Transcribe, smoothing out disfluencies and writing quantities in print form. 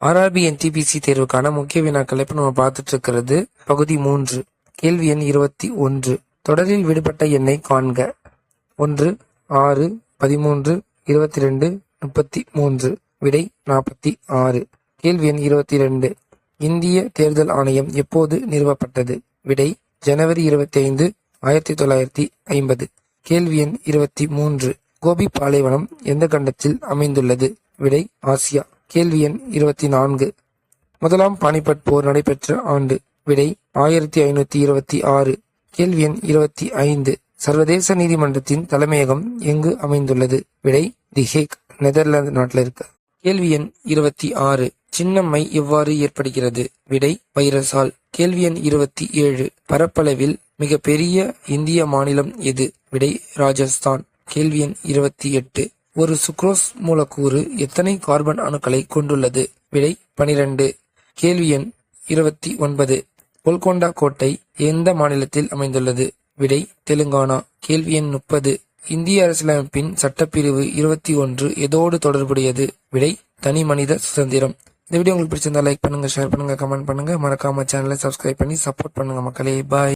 RRB NTPC தேர்வுக்கான முக்கிய வினாக்களை இப்ப நம்ம பார்த்துட்டு இருக்கிறது பகுதி 3. கேள்வி எண் 21. தொடரில் விடுபட்ட எண்ணை காண்க. 1, 6, 13, 22, 33. விடை 46. கேள்வி எண் 22. இந்திய தேர்தல் ஆணையம் எப்போது நிறுவப்பட்டது? விடை ஜனவரி 25, 1950. கேள்வி எண் 23. கோபி பாலைவனம் எந்த கண்டத்தில் அமைந்துள்ளது? விடை ஆசியா. கேள்வி எண் 24. முதலாம் பானிபட் போர் நடைபெற்ற ஆண்டு? விடை 1526. கேள்வி எண் 25. சர்வதேச நீதிமன்றத்தின் தலைமையகம் எங்கு அமைந்துள்ளது? விடை தி ஹேக், நெதர்லாந்து நாட்டில் இருக்கு. கேள்வி எண் 26. சின்னம்மை எவ்வாறு ஏற்படுகிறது? விடை வைரஸால். கேள்வி எண் 27. பரப்பளவில் மிக பெரிய இந்திய மாநிலம் எது? விடை ராஜஸ்தான். கேள்வி எண் 28. ஒரு சுக்ரோஸ் மூலக்கூறு எத்தனை கார்பன் அணுக்களை கொண்டுள்ளது? விடை 12. கேள்வி எண் 29. கோல்கொண்டா கோட்டை எந்த மாநிலத்தில் அமைந்துள்ளது? விடை தெலுங்கானா. கேள்வி எண் 30. இந்திய அரசியலமைப்பின் சட்டப்பிரிவு 21 எதோடு தொடர்புடையது? விடை தனி மனித சுதந்திரம். இந்த வீடியோ உங்களுக்கு பிடிச்சிருந்தா லைக் பண்ணுங்க, ஷேர் பண்ணுங்க, கமெண்ட் பண்ணுங்க. மறக்காம சேனலை சப்ஸ்கிரைப் பண்ணி சப்போர்ட் பண்ணுங்க மக்களே. பாய்.